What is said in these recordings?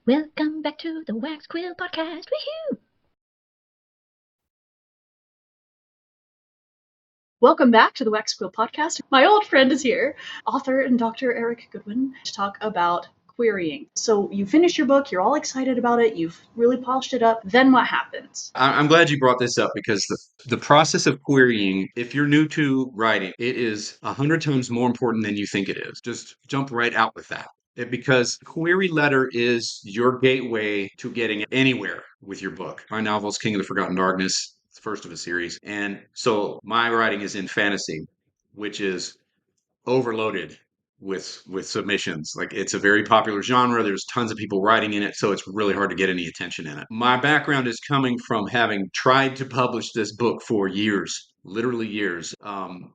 Welcome back to the Wax Quill Podcast. Woohoo! Welcome back to the Wax Quill Podcast. My old friend is here, author and Dr. Erik Goodwyn, to talk about querying. So you finish your book, you're all excited about it, you've really polished it up. Then what happens? I'm glad you brought this up because the process of querying, if you're new to writing, it is 100 times more important than you think it is. Just jump right out with that. Because query letter is your gateway to getting anywhere with your book. My novel is King of the Forgotten Darkness. It's the first of a series. And so my writing is in fantasy, which is overloaded with submissions. Like, it's a very popular genre. There's tons of people writing in it, so it's really hard to get any attention in it. My background is coming from having tried to publish this book for years, literally years.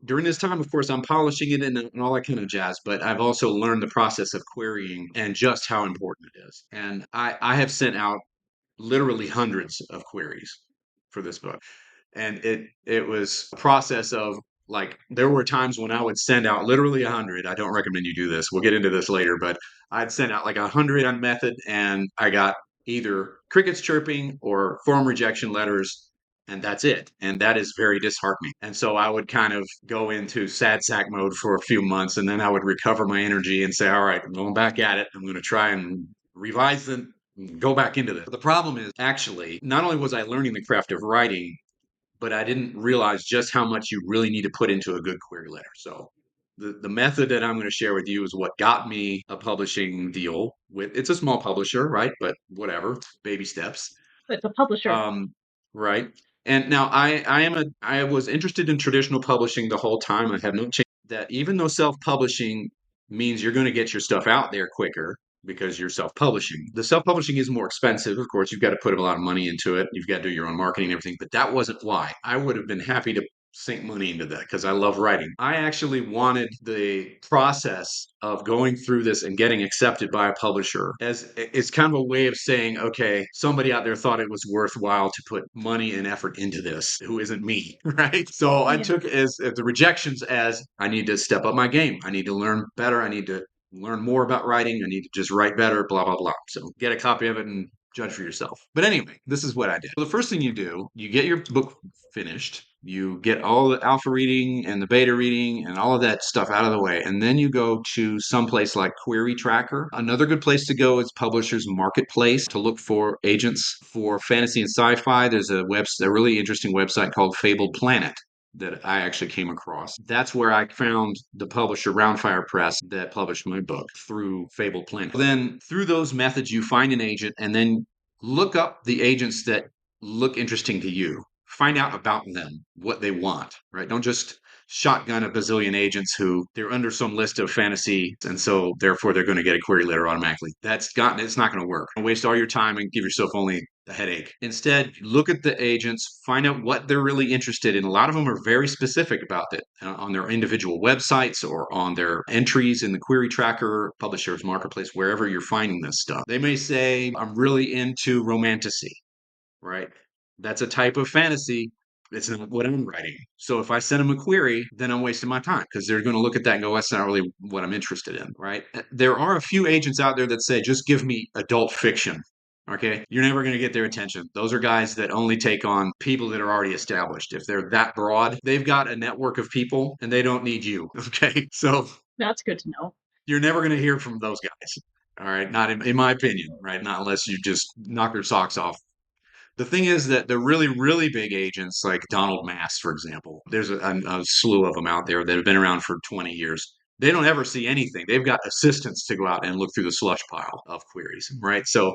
During this time, of course, I'm polishing it and all that kind of jazz, but I've also learned the process of querying and just how important it is. And I have sent out literally hundreds of queries for this book, and it was a process of, like, there were times when I would send out literally 100. I don't recommend you do this. We'll get into this later, but I'd send out like 100 on method, and I got either crickets chirping or form rejection letters, and that's it. And that is very disheartening. And so I would kind of go into sad sack mode for a few months, and then I would recover my energy and say, all right, I'm going back at it. I'm going to try and revise the go back into this. The problem is, actually, not only was I learning the craft of writing, but I didn't realize just how much you really need to put into a good query letter. So the method that I'm going to share with you is what got me a publishing deal with, it's a small publisher, right? But whatever, baby steps. It's a publisher. Right. And now I was interested in traditional publishing the whole time. I have no change that, even though self-publishing means you're going to get your stuff out there quicker because you're self-publishing. The self-publishing is more expensive. Of course, you've got to put a lot of money into it. You've got to do your own marketing and everything, but that wasn't why. I would have been happy to sink money into that because I love writing. I actually wanted the process of going through this and getting accepted by a publisher as it's kind of a way of saying, okay, somebody out there thought it was worthwhile to put money and effort into this, who isn't me, right? So I took it as the rejections as, I need to step up my game. I need to learn better. I need to learn more about writing. I need to just write better, blah, blah, blah. So get a copy of it and judge for yourself. But anyway, this is what I did. So the first thing you do, you get your book finished. You get all the alpha reading and the beta reading and all of that stuff out of the way. And then you go to someplace like Query Tracker. Another good place to go is Publishers Marketplace to look for agents for fantasy and sci-fi. There's a really interesting website called Fabled Planet that I actually came across. That's where I found the publisher Roundfire Press that published my book, through Fabled Planet. Then through those methods, you find an agent and then look up the agents that look interesting to you. Find out about them, what they want, right? Don't just shotgun a bazillion agents who they're under some list of fantasy, and so therefore they're going to get a query letter automatically. It's not going to work. Waste all your time and give yourself only a headache. Instead, look at the agents, find out what they're really interested in. A lot of them are very specific about it on their individual websites or on their entries in the query tracker, Publishers Marketplace, wherever you're finding this stuff. They may say, I'm really into romantasy, right? That's a type of fantasy. It's not what I'm writing. So if I send them a query, then I'm wasting my time because they're going to look at that and go, that's not really what I'm interested in, right? There are a few agents out there that say, just give me adult fiction. Okay. You're never going to get their attention. Those are guys that only take on people that are already established. If they're that broad, they've got a network of people and they don't need you. Okay. So That's good to know. you're never going to hear from those guys. All right. Not in my opinion, right? Not unless you just knock their socks off. The thing is that the really, really big agents, like Donald Mass, for example, there's a slew of them out there that have been around for 20 years. They don't ever see anything. They've got assistants to go out and look through the slush pile of queries, right? So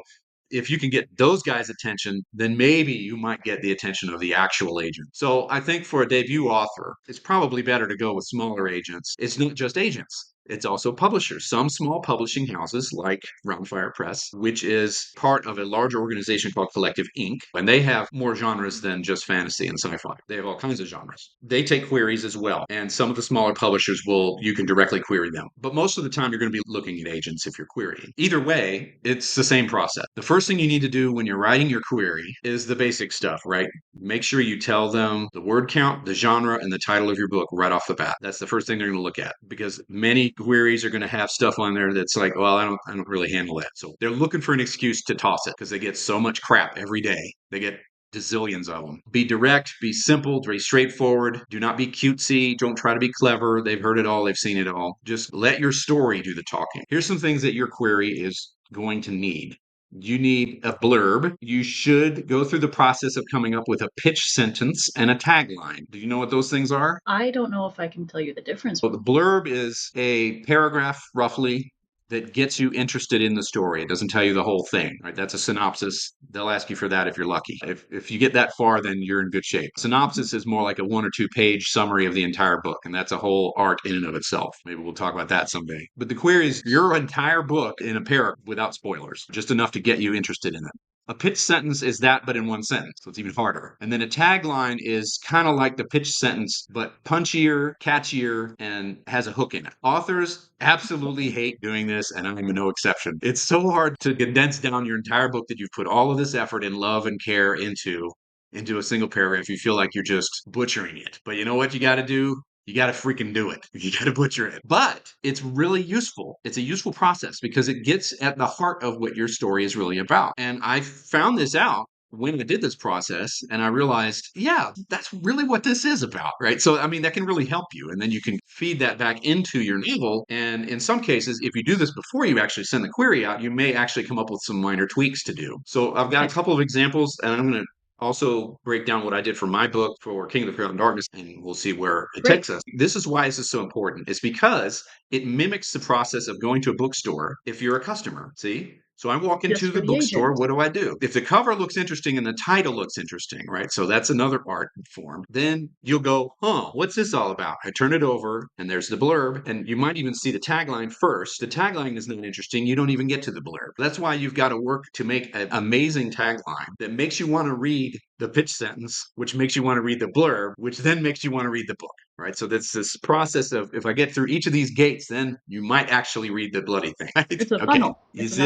if you can get those guys' attention, then maybe you might get the attention of the actual agent. So I think for a debut author, it's probably better to go with smaller agents. It's not just agents. It's also publishers. Some small publishing houses like Roundfire Press, which is part of a larger organization called Collective Inc., and they have more genres than just fantasy and sci-fi. They have all kinds of genres. They take queries as well, and some of the smaller publishers you can directly query them. But most of the time, you're going to be looking at agents if you're querying. Either way, it's the same process. The first thing you need to do when you're writing your query is the basic stuff, right? Make sure you tell them the word count, the genre, and the title of your book right off the bat. That's the first thing they're going to look at, because many queries are going to have stuff on there that's like, well, I don't really handle that. So they're looking for an excuse to toss it because they get so much crap every day. They get gazillions of them. Be direct, be simple, be straightforward. Do not be cutesy. Don't try to be clever. They've heard it all. They've seen it all. Just let your story do the talking. Here's some things that your query is going to need. You need a blurb. You should go through the process of coming up with a pitch sentence and a tagline. Do you know what those things are? I don't know if I can tell you the difference. Well, the blurb is a paragraph, roughly, that gets you interested in the story. It doesn't tell you the whole thing, right? That's a synopsis. They'll ask you for that if you're lucky. If you get that far, then you're in good shape. Synopsis is more like a 1 or 2 page summary of the entire book, and that's a whole art in and of itself. Maybe we'll talk about that someday. But the query is your entire book in a paragraph without spoilers, just enough to get you interested in it. A pitch sentence is that, but in one sentence. So it's even harder. And then a tagline is kind of like the pitch sentence, but punchier, catchier, and has a hook in it. Authors absolutely hate doing this, and I'm no exception. It's so hard to condense down your entire book that you've put all of this effort and love and care into a single paragraph. You feel like you're just butchering it. But you know what you got to do? You got to freaking do it. You got to butcher it. But it's really useful. It's a useful process because it gets at the heart of what your story is really about. And I found this out when I did this process and I realized, yeah, that's really what this is about, right? So, I mean, that can really help you. And then you can feed that back into your novel. And in some cases, if you do this before you actually send the query out, you may actually come up with some minor tweaks to do. So I've got a couple of examples and I'm going to also break down what I did for my book for King of the Crown Darkness, and we'll see where it takes us. This is why this is so important. It's because it mimics the process of going to a bookstore if you're a customer. See? So I walk into the bookstore. What do? If the cover looks interesting and the title looks interesting, right? So that's another art form. Then you'll go, huh, what's this all about? I turn it over and there's the blurb. And you might even see the tagline first. The tagline is not interesting. You don't even get to the blurb. That's why you've got to work to make an amazing tagline that makes you want to read the pitch sentence, which makes you want to read the blurb, which then makes you want to read the book, right? So that's this process of if I get through each of these gates, then you might actually read the bloody thing. Right? It's a funnel. It's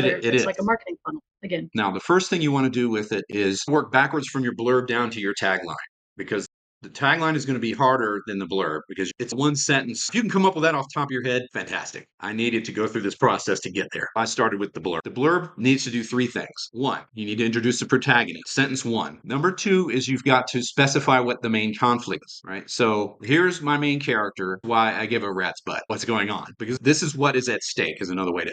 like a marketing funnel again. Now, the first thing you want to do with it is work backwards from your blurb down to your tagline because the tagline is going to be harder than the blurb because it's one sentence. If you can come up with that off the top of your head, fantastic. I needed to go through this process to get there. I started with the blurb. The blurb needs to do 3 things. 1, you need to introduce the protagonist. Sentence 1. Number 2 is you've got to specify what the main conflict is, right? So here's my main character, why I give a rat's butt. What's going on? Because this is what is at stake is another way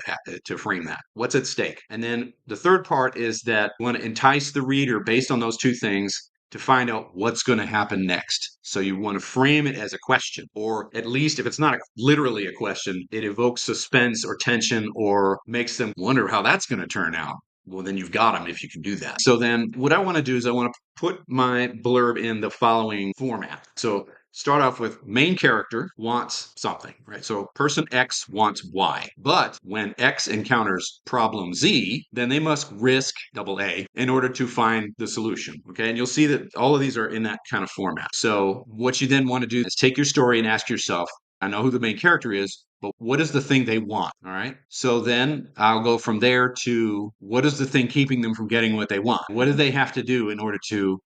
to frame that. What's at stake? And then the third part is that you want to entice the reader based on those 2 things to find out what's going to happen next. So you want to frame it as a question, or at least if it's not literally a question, it evokes suspense or tension or makes them wonder how that's going to turn out. Well, then you've got them if you can do that. So then what I want to do is I want to put my blurb in the following format. So start off with main character wants something, right? So person X wants Y. But when X encounters problem Z, then they must risk double A in order to find the solution. Okay. And you'll see that all of these are in that kind of format. So what you then want to do is take your story and ask yourself, I know who the main character is, but what is the thing they want? All right. So then I'll go from there to what is the thing keeping them from getting what they want? What do they have to do in order to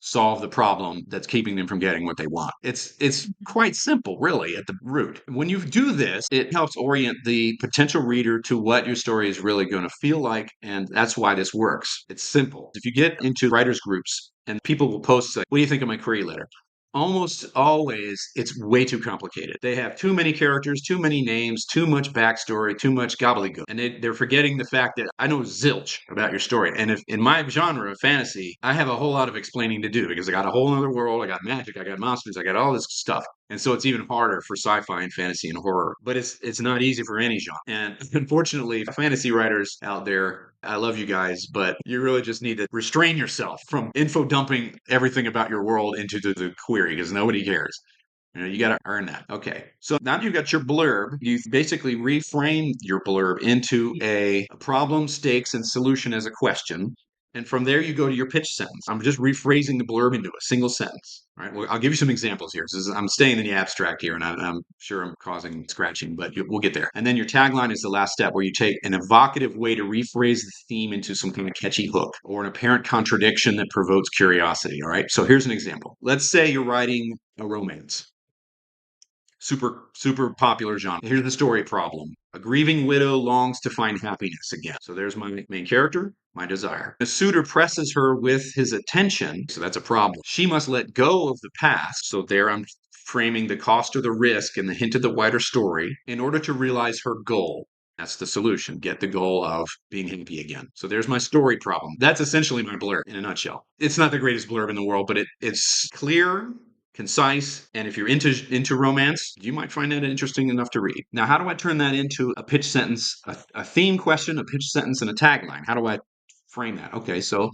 solve the problem that's keeping them from getting what they want? It's quite simple, really, at the root. When you do this, it helps orient the potential reader to what your story is really going to feel like, and that's why this works. It's simple. If you get into writers groups and people will post, like, what do you think of my query letter? Almost always it's way too complicated. They have too many characters, too many names, too much backstory, too much gobbledygook. And they're forgetting the fact that I know zilch about your story. And if in my genre of fantasy, I have a whole lot of explaining to do because I got a whole other world, I got magic, I got monsters, I got all this stuff. And so it's even harder for sci-fi and fantasy and horror. But it's not easy for any genre. And unfortunately, fantasy writers out there, I love you guys, but you really just need to restrain yourself from info dumping everything about your world into the query because nobody cares. You know, you got to earn that. Okay. So now you've got your blurb. You basically reframe your blurb into a problem, stakes, and solution as a question. And from there, you go to your pitch sentence. I'm just rephrasing the blurb into a single sentence. All right. Well, I'll give you some examples here. I'm staying in the abstract here, and I'm sure I'm causing scratching, but we'll get there. And then your tagline is the last step where you take an evocative way to rephrase the theme into some kind of catchy hook or an apparent contradiction that provokes curiosity. All right. So here's an example. Let's say you're writing a romance. super popular genre. Here's the story problem. A grieving widow longs to find happiness again. So there's my main character, my desire. The suitor presses her with his attention, so that's a problem. She must let go of the past. So there I'm framing the cost or the risk and the hint of the wider story in order to realize her goal. That's the solution. Get the goal of being happy again. So there's my story problem. That's essentially my blurb in a nutshell. It's not the greatest blurb in the world, but it's clear, concise, and if you're into romance, you might find that interesting enough to read. Now, how do I turn that into a pitch sentence, a theme question, a pitch sentence, and a tagline? How do I frame that? Okay, so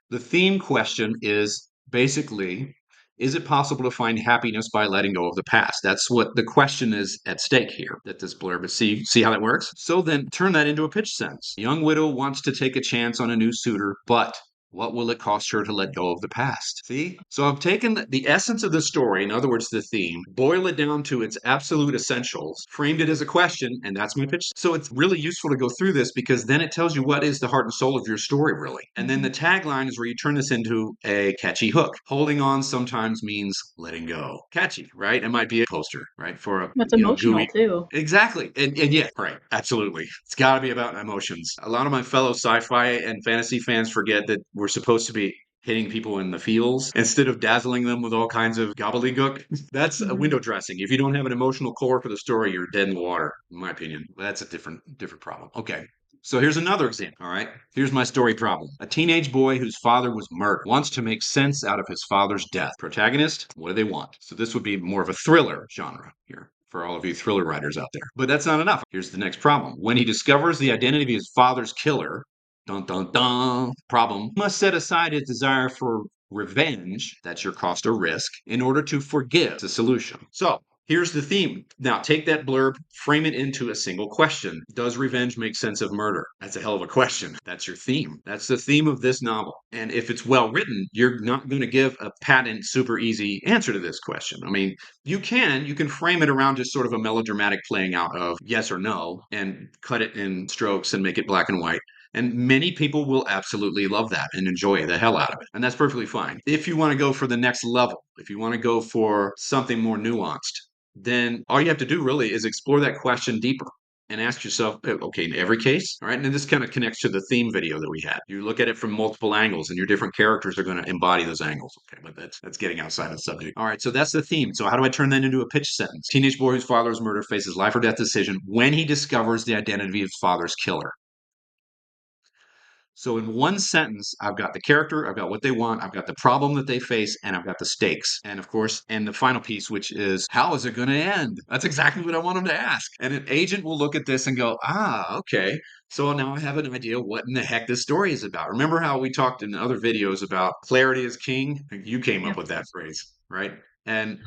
the theme question is basically, is it possible to find happiness by letting go of the past? That's what the question is at stake here, that this blurb is. See how that works? So then turn that into a pitch sentence. A young widow wants to take a chance on a new suitor, but what will it cost her to let go of the past? See? So I've taken the essence of the story, in other words, the theme, boil it down to its absolute essentials, framed it as a question, and that's my pitch. So it's really useful to go through this because then it tells you what is the heart and soul of your story, really. And then the tagline is where you turn this into a catchy hook. Holding on sometimes means letting go. Catchy, right? It might be a poster, right? For a That's gooey. emotional too. Exactly. And yeah, right. Absolutely. It's got to be about emotions. A lot of my fellow sci-fi and fantasy fans forget that we're supposed to be hitting people in the feels instead of dazzling them with all kinds of gobbledygook. That's a window dressing. If you don't have an emotional core for the story, you're dead in the water, in my opinion. That's a different problem. Okay. So here's another example. All right. Here's my story problem. A teenage boy whose father was murdered wants to make sense out of his father's death. Protagonist, what do they want? So this would be more of a thriller genre here for all of you thriller writers out there. But that's not enough. Here's the next problem. When he discovers the identity of his father's killer, dun dun dun, problem, must set aside his desire for revenge, that's your cost or risk, in order to forgive the solution. So here's the theme. Now take that blurb, frame it into a single question. Does revenge make sense of murder? That's a hell of a question. That's your theme. That's the theme of this novel. And if it's well written, you're not going to give a patent, super easy answer to this question. I mean, you can frame it around just sort of a melodramatic playing out of yes or no and cut it in strokes and make it black and white. And many people will absolutely love that and enjoy the hell out of it. And that's perfectly fine. If you want to go for the next level, if you want to go for something more nuanced, then all you have to do really is explore that question deeper and ask yourself, okay, in every case, all right, and this kind of connects to the theme video that we had. You look at it from multiple angles and your different characters are going to embody those angles. Okay, but that's getting outside of the subject. All right, so that's the theme. So how do I turn that into a pitch sentence? Teenage boy whose father is murdered faces life or death decision when he discovers the identity of his father's killer. So in one sentence, I've got the character, I've got what they want, I've got the problem that they face, and I've got the stakes. And of course, and the final piece, which is how is it going to end? That's exactly what I want them to ask. And an agent will look at this and go, okay. So now I have an idea what in the heck this story is about. Remember how we talked in other videos about clarity is king? You came up with that phrase, right? And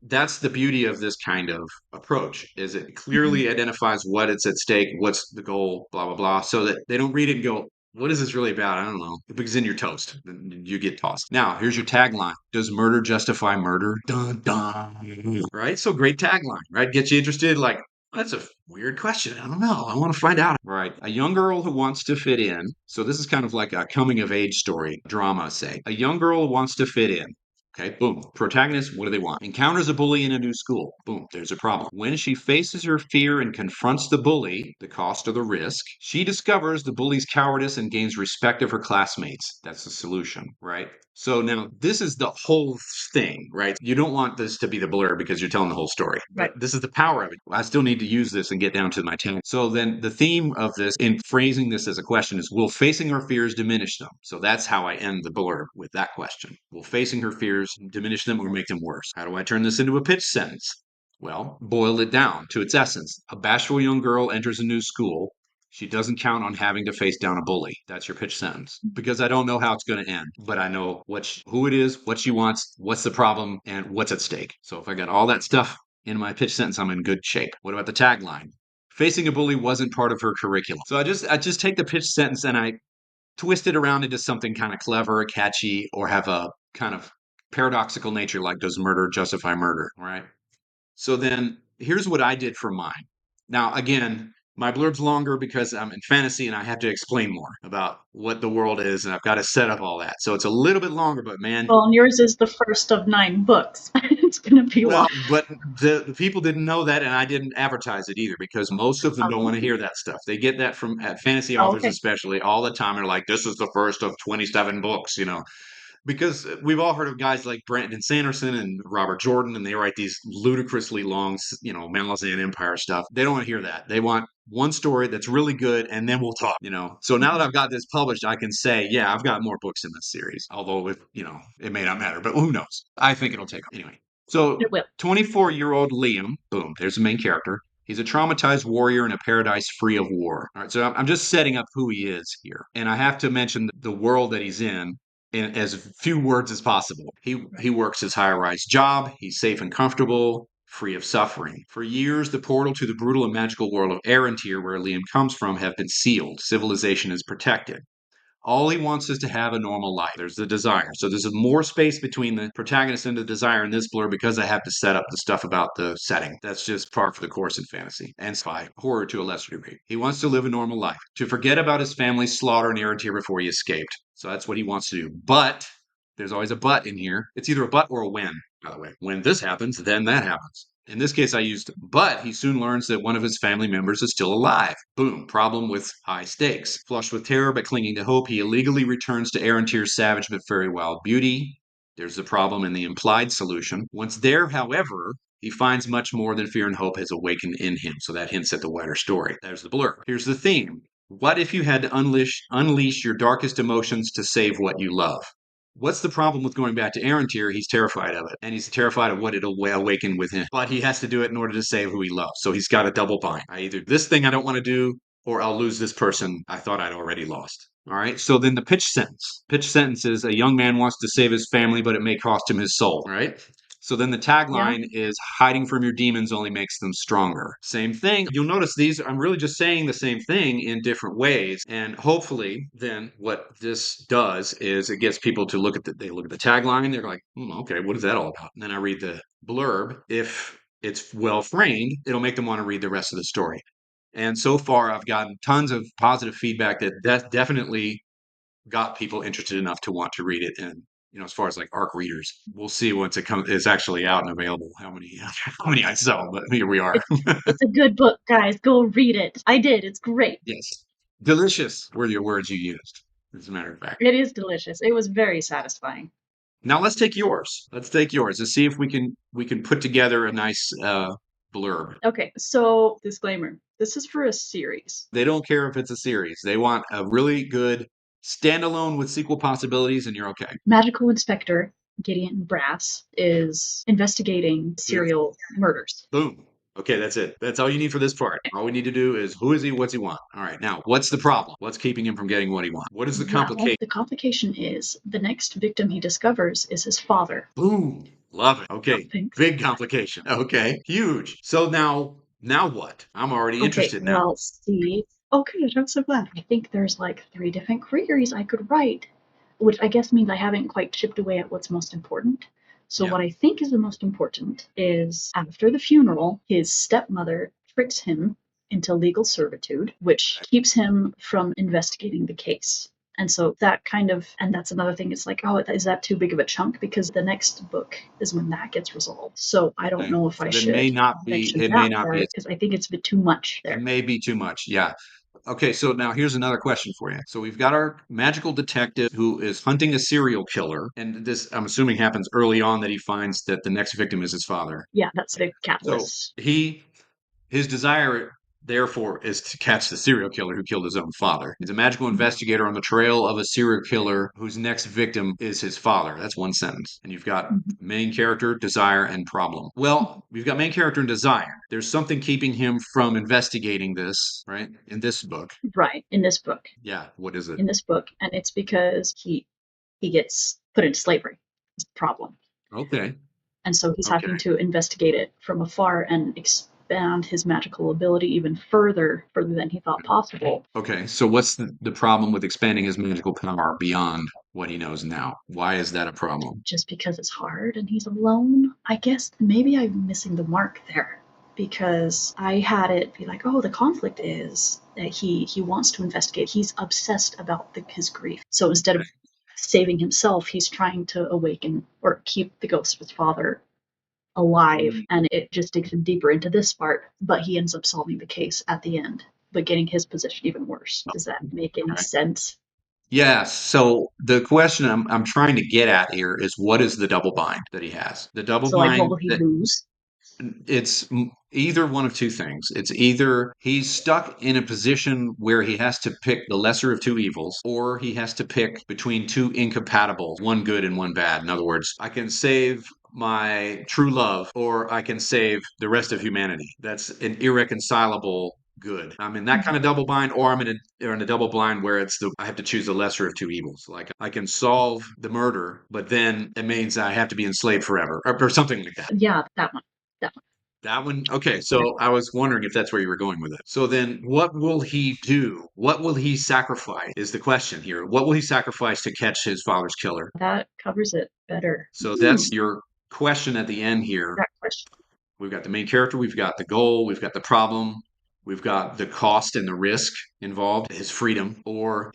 that's the beauty of this kind of approach is it clearly identifies what it's at stake, what's the goal, blah blah blah, so that they don't read it and go, what is this really about? I don't know. Because then you're toast. Then you get tossed. Now, here's your tagline. Does murder justify murder? Dun dun. Right? So great tagline, right? Gets you interested, like, that's a weird question. I don't know. I want to find out. Right. A young girl who wants to fit in. So this is kind of like a coming of age story, drama, say. A young girl who wants to fit in. Okay, boom. Protagonist, what do they want? Encounters a bully in a new school. Boom, there's a problem. When she faces her fear and confronts the bully, the cost or the risk, she discovers the bully's cowardice and gains respect of her classmates. That's the solution, right? So now this is the whole thing, right? You don't want this to be the blur because you're telling the whole story. But this is the power of it. I still need to use this and get down to my tag. So then the theme of this in phrasing this as a question is will facing her fears diminish them? So that's how I end the blurb with that question. Will facing her fears diminish them or make them worse? How do I turn this into a pitch sentence? Well, boil it down to its essence. A bashful young girl enters a new school. She doesn't count on having to face down a bully. That's your pitch sentence. Because I don't know how it's going to end, but I know who it is, what she wants, what's the problem, and what's at stake. So if I got all that stuff in my pitch sentence, I'm in good shape. What about the tagline? Facing a bully wasn't part of her curriculum. So I just take the pitch sentence and I twist it around into something kind of clever, catchy, or have a kind of paradoxical nature like does murder justify murder, right? So then here's what I did for mine. Now, again, My blurb's longer because I'm in fantasy and I have to explain more about what the world is, and I've got to set up all that. So it's a little bit longer, but man, Well, and yours is the first of 9 books. It's going to be long. but the people didn't know that, and I didn't advertise it either because most of them don't want to hear that stuff. They get that from fantasy Oh, authors, okay. especially all the time. They're like, "This is the first of 27 books," because we've all heard of guys like Brandon Sanderson and Robert Jordan, and they write these ludicrously long, Malazan Empire stuff. They don't want to hear that. They want one story that's really good, and then we'll talk. So now that I've got this published, I can say, yeah, I've got more books in this series. Although, it may not matter, but who knows? I think it'll take off. Anyway, so It will. 24-year-old Liam, boom, there's the main character. He's a traumatized warrior in a paradise free of war. All right, so I'm just setting up who he is here. And I have to mention the world that he's in as few words as possible. He works his high-rise job. He's safe and comfortable, free of suffering. For years, the portal to the brutal and magical world of Arantir, where Liam comes from, have been sealed. Civilization is protected. All he wants is to have a normal life. There's the desire. So there's more space between the protagonist and the desire in this blur because I have to set up the stuff about the setting. That's just par for the course in fantasy and spy horror to a lesser degree. He wants to live a normal life, to forget about his family's slaughter and Arantir before he escaped. So that's what he wants to do. But there's always a but in here. It's either a but or a when, by the way. When this happens, then that happens. In this case, I used but he soon learns that one of his family members is still alive. Boom, problem with high stakes. Flushed with terror but clinging to hope, he illegally returns to Arantir's savage but very wild beauty. There's the problem in the implied solution. Once there, however, he finds much more than fear and hope has awakened in him. So that hints at the wider story. There's the blur. Here's the theme. What if you had to unleash your darkest emotions to save what you love? What's the problem with going back to Arantir? He's terrified of it, and he's terrified of what it'll awaken with him. But he has to do it in order to save who he loves. So he's got a double bind. I either this thing I don't want to do, or I'll lose this person I thought I'd already lost. All right. So then the pitch sentence. Pitch sentence is a young man wants to save his family, but it may cost him his soul. All right. So then the Yeah. tagline is hiding from your demons only makes them stronger. Same thing. You'll notice these, I'm really just saying the same thing in different ways. And hopefully then what this does is it gets people to they look at the tagline, they're like, okay, what is that all about? And then I read the blurb. If it's well framed, it'll make them want to read the rest of the story. And so far, I've gotten tons of positive feedback that definitely got people interested enough to want to read it. And as far as like ARC readers, we'll see once it's actually out and available how many how many I sell. But here we are. It's a good book, guys. Go read it. I did. It's great. Yes, delicious were your words you used. As a matter of fact, It is delicious. It was very satisfying. now let's take yours. Let's take yours and see if we can put together a nice blurb. Okay, so disclaimer. This is for a series. They don't care if it's a series. They want a really good standalone with sequel possibilities, and you're okay. Magical Inspector Gideon Brass is investigating serial murders. Boom. Okay, that's it. That's all you need for this part. All we need to do is who is he? What's he want? All right, now what's the problem? What's keeping him from getting what he wants? What is the complication? The complication is the next victim he discovers is his father. Boom. Love it. Okay, Thanks. big complication. Okay, huge. So now what? I'm already interested now. Well, see. Oh, good. I'm so glad. I think there's like 3 different queries I could write, which I guess means I haven't quite chipped away at what's most important. So Yeah. what I think is the most important is after the funeral, his stepmother tricks him into legal servitude, which keeps him from investigating the case. And so and that's another thing. It's like, oh, is that too big of a chunk? Because the next book is when that gets resolved. So I don't Okay. know if I It should may not be. mention It may that not part be. because I think it's a bit too much It there. may be too much. Yeah. Okay, so now here's another question for you. So we've got our magical detective who is hunting a serial killer, and this I'm assuming happens early on that he finds that the next victim is his father. Yeah, that's the So catalyst. his desire therefore is to catch the serial killer who killed his own father. He's a magical investigator on the trail of a serial killer whose next victim is his father. That's one sentence. And you've got main character, desire, and problem. Well, we've got main character and desire. There's something keeping him from investigating this, right? In this book. Right, in this book. Yeah, what is it? In this book, and it's because he gets put into slavery. Is the problem. Okay. And so he's having to investigate it from afar and expand his magical ability even further than he thought possible. Okay, so what's the problem with expanding his magical power beyond what he knows now? Why is that a problem? Just because it's hard and he's alone, I guess maybe I'm missing the mark there. because I had it be like, oh, the conflict is that he wants to investigate. He's obsessed about his grief. So instead of saving himself, he's trying to awaken or keep the ghost of his father alive. And it just digs him deeper into this part, but he ends up solving the case at the end, but getting his position even worse. Does that make any sense? Yes. So the question I'm trying to get at here is what is the double bind that he has? The double So, like, what bind will he that lose? it's either one of two things. It's either he's stuck in a position where he has to pick the lesser of two evils, or he has to pick between two incompatibles, one good and one bad. In other words, I can save my true love, or I can save the rest of humanity. That's an irreconcilable good. I'm in that kind of double bind, or in a double blind where I have to choose the lesser of two evils. Like I can solve the murder, but then it means I have to be enslaved forever, or something like that. Yeah, that one. That one. That one? Okay, so I was wondering if that's where you were going with it. So then what will he do? What will he sacrifice is the question here. What will he sacrifice to catch his father's killer? That covers it better. So that's your question at the end here. That question. We've got the main character, we've got the goal, we've got the problem, we've got the cost and the risk involved, his freedom or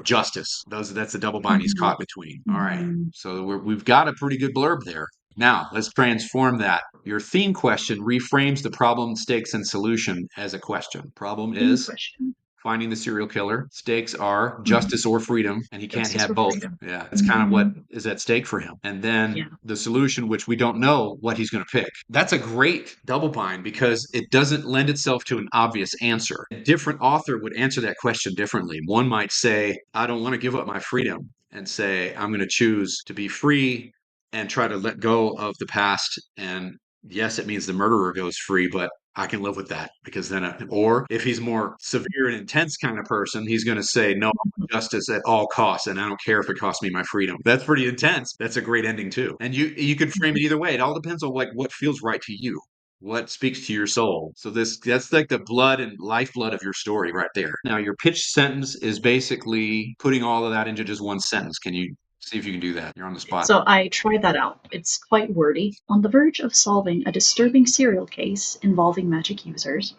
justice. That's the double bind he's caught between. All right. So we've got a pretty good blurb there. Now, let's transform that. Your theme question reframes the problem, stakes, and solution as a question. Problem is Question. finding the serial killer. Stakes are justice or freedom, and he can't Justice have or both. freedom. Yeah, that's kind of what is at stake for him. And then the solution, which we don't know what he's going to pick. That's a great double bind because it doesn't lend itself to an obvious answer. A different author would answer that question differently. One might say, I don't want to give up my freedom, and say, I'm going to choose to be free and try to let go of the past. And yes, it means the murderer goes free, but I can live with that because then, or if he's more severe and intense kind of person, he's going to say, no, justice at all costs. And I don't care if it costs me my freedom. That's pretty intense. That's a great ending too. And you could frame it either way. It all depends on like what feels right to you. What speaks to your soul. So that's like the blood and lifeblood of your story right there. Now your pitch sentence is basically putting all of that into just one sentence. Can you see if you can do that? You're on the spot. So I tried that out. It's quite wordy. On the verge of solving a disturbing serial case involving magic users,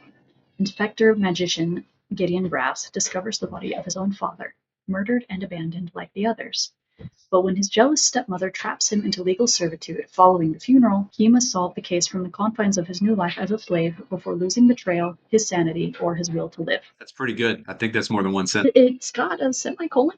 Inspector Magician Gideon Brass discovers the body of his own father, murdered and abandoned like the others. But when his jealous stepmother traps him into legal servitude following the funeral, he must solve the case from the confines of his new life as a slave before losing the trail, his sanity, or his will to live. That's pretty good. I think that's more than one sentence. It's got a semicolon.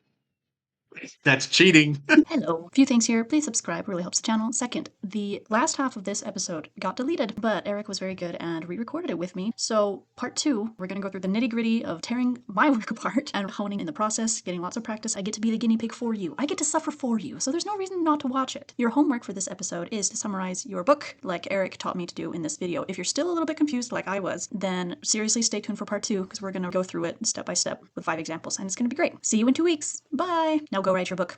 That's cheating. Hello. A few things here. Please subscribe, really helps the channel. Second, the last half of this episode got deleted, but Erik was very good and re-recorded it with me. So part 2, we're going to go through the nitty-gritty of tearing my work apart and honing in the process, getting lots of practice. I get to be the guinea pig for you. I get to suffer for you, so there's no reason not to watch it. Your homework for this episode is to summarize your book, like Erik taught me to do in this video. If you're still a little bit confused like I was, then seriously stay tuned for part 2, because we're going to go through it step by step with 5 examples, and it's going to be great. See you in 2 weeks. Bye! Now go write your book.